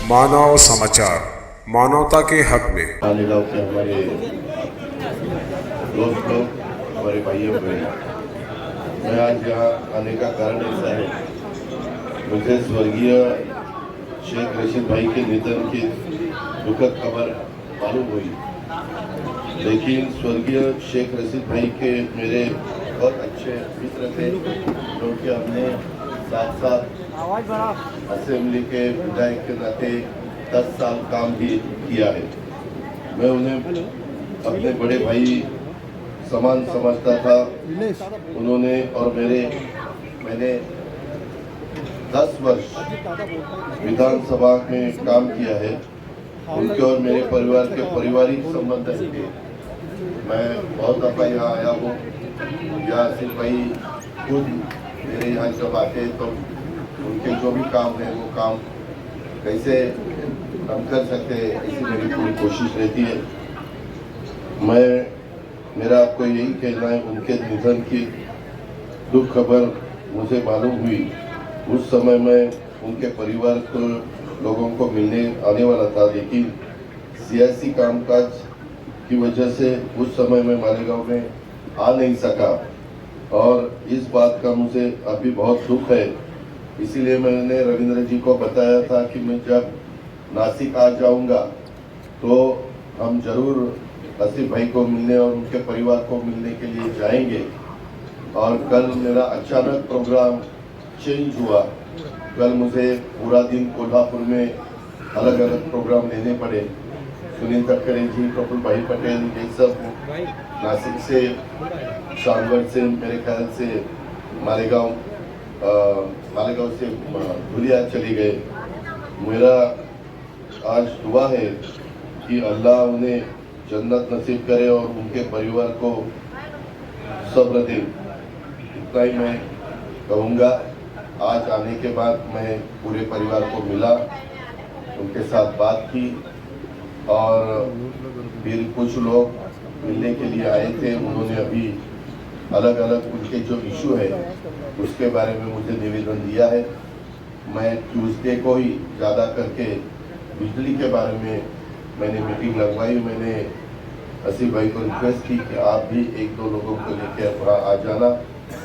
मानव समाचार, मानवता के हक में। मालेगांव के हमारे दोस्त लोग, हमारे भाइयों बहन, मैं आज यहाँ आने का कारण ऐसा है, मुझे स्वर्गीय शेख रशीद भाई के निधन की दुखद खबर मालूम हुई, लेकिन स्वर्गीय शेख रशीद भाई के मेरे बहुत अच्छे मित्र थे, जो कि हमने साथ साथ असेंबली के विधायक के नाते 10 साल काम भी किया है। मैं उन्हें अपने बड़े भाई समान समझता था। उन्होंने और मैंने 10 वर्ष विधानसभा में काम किया है। उनके और मेरे परिवार के पारिवारिक संबंध थे। मैं बहुत दफा यहाँ आया हूँ। यहाँ सिर्फ भाई खुद मेरे यहाँ जब आते तो उनके जो भी काम है वो काम कैसे हम कर सकते हैं, ऐसी मेरी पूरी कोशिश रहती है। मेरा आपको यही कहना है, उनके निधन की दुख खबर मुझे मालूम हुई, उस समय मैं उनके परिवार को लोगों को मिलने आने वाला था, लेकिन सियासी कामकाज की वजह से उस समय मैं मालेगांव में आ नहीं सका और इस बात का मुझे अभी बहुत दुख है। इसीलिए मैंने रविंद्र जी को बताया था कि मैं जब नासिक आ जाऊंगा तो हम जरूर आसिफ भाई को मिलने और उनके परिवार को मिलने के लिए जाएंगे। और कल मेरा अचानक प्रोग्राम चेंज हुआ। कल मुझे पूरा दिन कोल्हापुर में अलग अलग प्रोग्राम लेने पड़े। सुनील तटकरे जी, प्रफुल्ल भाई पटेल, ये सब नासिक से शामगढ़ से मेरे ख्याल से मालेगांव से धुलिया चली गए। मेरा आज दुआ है कि अल्लाह उन्हें जन्नत नसीब करे और उनके परिवार को सब्र दे। इतना ही मैं कहूँगा। आज आने के बाद मैं पूरे परिवार को मिला, उनके साथ बात की और फिर कुछ लोग मिलने के लिए आए थे। उन्होंने अभी अलग अलग उनके जो इशू है उसके बारे में मुझे निवेदन दिया है। मैं ट्यूसडे को ही ज़्यादा करके बिजली के बारे में मैंने मीटिंग लगवाई। मैंने आसिफ भाई को रिक्वेस्ट की कि आप भी 1-2 लोगों को लेकर वहाँ आ जाना,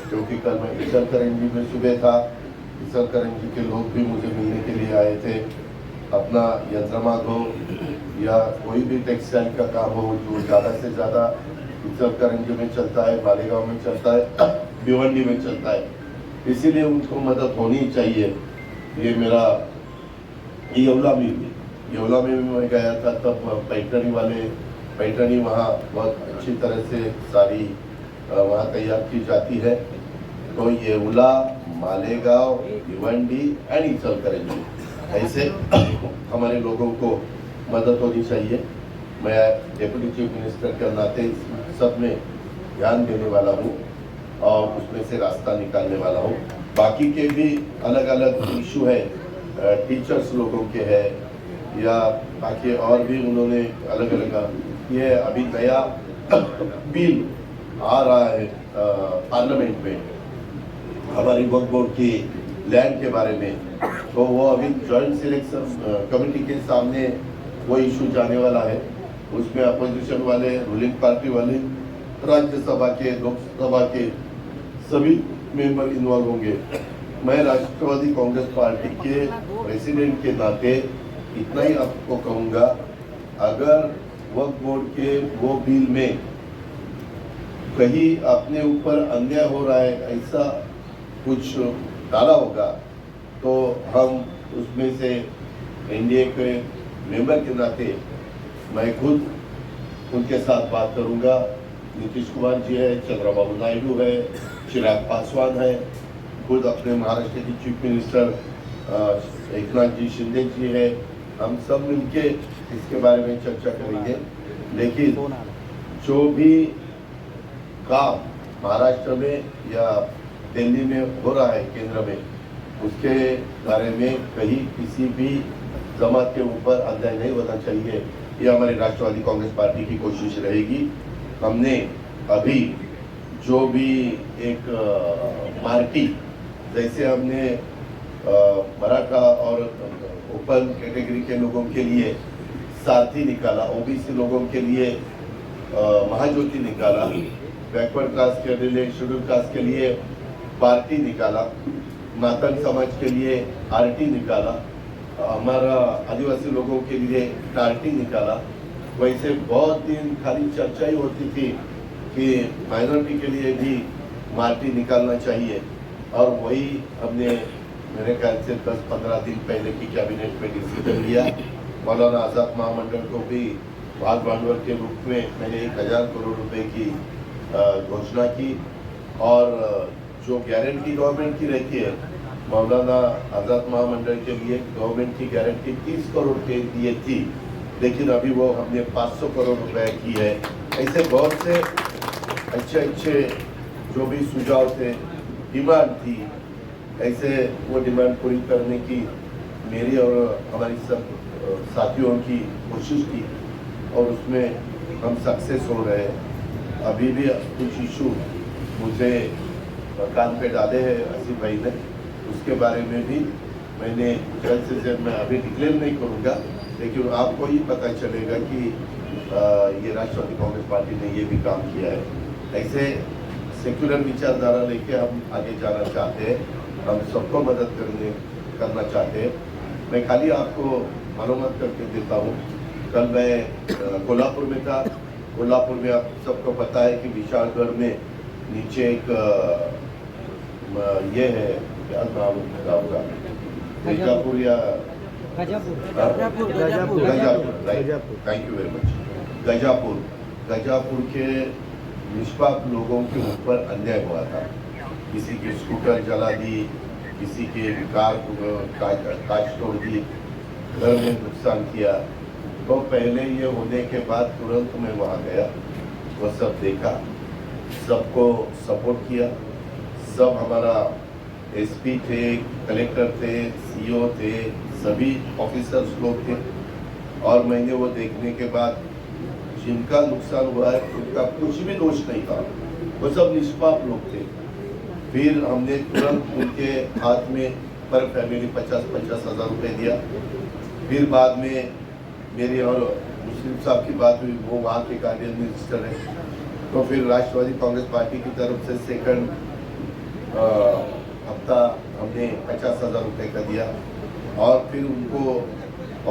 क्योंकि कल मैं इसलकरंजी में सुबह था। इसलकरंजी के लोग भी मुझे मिलने के लिए आए थे। अपना यंत्रमाग हो या कोई भी टेक्सटाइल का काम हो जो ज़्यादा से ज़्यादा इसलकरंजी में चलता है, मालेगांव में चलता है, भिवंडी में चलता है, इसीलिए उनको मदद होनी चाहिए। ये मेरा येवला में भी मैं गया था, तब पैठनी वहाँ बहुत अच्छी तरह से सारी वहाँ तैयार की जाती है। तो येवला, मालेगांव, भिवंडी एंड इसलकरंजी, ऐसे हमारे लोगों को मदद होनी चाहिए। मैं डिप्टी चीफ मिनिस्टर के नाते सब में ध्यान देने वाला हूँ और उसमें से रास्ता निकालने वाला हूँ। बाकी के भी अलग अलग इशू है, टीचर्स लोगों के है या बाकी और भी उन्होंने अलग अलग, ये अभी नया बिल आ रहा है पार्लियामेंट में हमारी वक्फ बोर्ड की लैंड के बारे में, तो वो अभी जॉइंट सिलेक्शन कमेटी के सामने वो इशू जाने वाला है। उसमें अपोजिशन वाले, रूलिंग पार्टी वाले, राज्यसभा के, लोकसभा के सभी मेंबर इन्वॉल्व होंगे। मैं राष्ट्रवादी कांग्रेस पार्टी के प्रेसिडेंट के नाते इतना ही आपको कहूँगा, अगर वक्फ बोर्ड के वो बिल में कहीं अपने ऊपर अन्याय हो रहा है, ऐसा कुछ डाला होगा, तो हम उसमें से एनडीए के मेंबर के नाते मैं खुद उनके साथ बात करूंगा। नीतीश कुमार जी है, चंद्रबाबू नायडू है, चिराग पासवान है, खुद अपने महाराष्ट्र के चीफ मिनिस्टर एकनाथ जी शिंदे जी है। हम सब मिलके इसके बारे में चर्चा करेंगे। लेकिन जो भी काम महाराष्ट्र में या दिल्ली में हो रहा है केंद्र में, उसके बारे में कहीं किसी भी जमात के ऊपर अन्याय नहीं होना चाहिए। ये हमारी राष्ट्रवादी कांग्रेस पार्टी की कोशिश रहेगी। हमने अभी जो भी एक पार्टी, जैसे हमने मराठा और ओपन कैटेगरी के लोगों के लिए सारथी निकाला, ओबीसी लोगों के लिए महाज्योति निकाला, बैकवर्ड कास्ट के लिए, शेड्यूल कास्ट के लिए पार्टी निकाला, नातन समाज के लिए आरटी निकाला, हमारा आदिवासी लोगों के लिए टारटी निकाला। वैसे बहुत दिन खाली चर्चा ही होती थी कि माइनॉरिटी के लिए भी मार्टी निकालना चाहिए, और वही हमने मेरे ख्याल से 10-15 दिन पहले की कैबिनेट में डिसीजन लिया। मौलाना आज़ाद महामंडल को भी भाग भांडवल के रूप में मैंने 1000 करोड़ रुपए की घोषणा की, और जो गारंटी गवर्नमेंट की रहती है, मौलाना आज़ाद महामंडल के लिए गवर्नमेंट की गारंटी 30 करोड़ के लिए थी, लेकिन अभी वो हमने 500 करोड़ रुपए की है। ऐसे बहुत से अच्छे जो भी सुझाव थे, डिमांड थी, ऐसे वो डिमांड पूरी करने की मेरी और हमारी सब साथियों की कोशिश की, और उसमें हम सक्सेस हो रहे हैं। अभी भी कुछ इशू मुझे कान पे डाले हैं आसिफ भाई ने, उसके बारे में भी मैंने जल्द से जल्द, मैं अभी डिक्लेयर नहीं करूँगा, लेकिन आपको ही पता चलेगा कि ये राष्ट्रवादी कांग्रेस पार्टी ने ये भी काम किया है। ऐसे सेक्युलर विचारधारा लेके हम आगे जाना चाहते हैं, हम सबको मदद करना चाहते हैं। मैं खाली आपको मालूमात करके देता हूँ, कल मैं कोल्हापुर में था। कोल्हापुर में आप सबको पता है कि विशालगढ़ में नीचे एक ये है, क्या नाम होगा, मिर्जापुर या Gajapur, right, thank you very much. Gajapur के निष्पाप लोगों के ऊपर अन्याय हुआ था। किसी की स्कूटर जला दी, किसी के कार कांच तोड़ दी, घर में नुकसान किया। तो पहले ये होने के बाद तुरंत मैं वहाँ गया, वो सब देखा, सबको सपोर्ट किया। सब हमारा एसपी थे, कलेक्टर थे, सीओ थे, सभी ऑफिसर्स लोग थे, और मैंने वो देखने के बाद जिनका नुकसान हुआ है उनका कुछ भी दोष नहीं था, वो सब निष्पाप लोग थे। फिर हमने तुरंत उनके हाथ में पर फैमिली 50-50 हज़ार रुपये दिया। फिर बाद में मेरी और मुस्लिम साहब की बात हुई, वो वहाँ के गार्डियन मिनिस्टर हैं, तो फिर राष्ट्रवादी कांग्रेस पार्टी की तरफ से सेकंड हफ्ता हमने 50,000 रुपये का दिया, और फिर उनको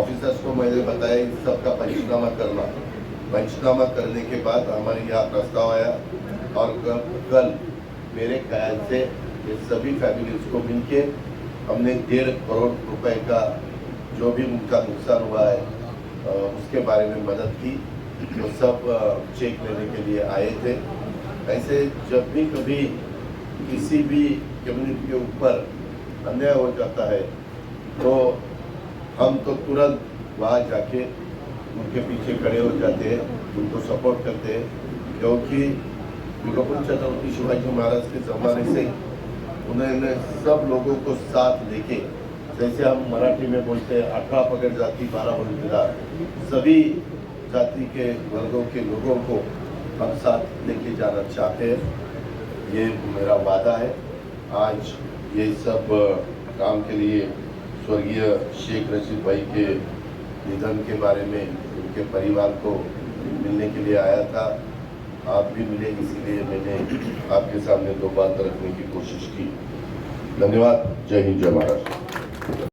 ऑफिसर्स को मैंने बताया इस सब का पंचनामा करना। पंचनामा करने के बाद हमारे यहाँ प्रस्ताव आया, और कल मेरे ख्याल से ये सभी फैमिलीज को मिलके हमने 1.5 करोड़ रुपए का जो भी उनका नुकसान हुआ है उसके बारे में मदद की। वो सब चेक लेने के लिए आए थे। ऐसे जब भी कभी किसी भी कम्युनिटी के ऊपर अन्याय हो जाता है तो हम तो तुरंत वहाँ जाके उनके पीछे खड़े हो जाते हैं, उनको सपोर्ट करते हैं, क्योंकि विलोपन छत्रपति शिवाजी महाराज के ज़माने से उन्होंने सब लोगों को साथ लेके, जैसे हम मराठी में बोलते हैं 18 पगड़ जाति 12 बलुतेदार, सभी जाति के वर्गों के लोगों को हम साथ लेके जाना चाहते हैं। ये मेरा वादा है। आज ये सब काम के लिए स्वर्गीय शेख रशीद भाई के निधन के बारे में उनके परिवार को मिलने के लिए आया था। आप भी मिले, इसीलिए मैंने आपके सामने 2 बात रखने की कोशिश की। धन्यवाद। जय हिंद, जय महाराष्ट्र।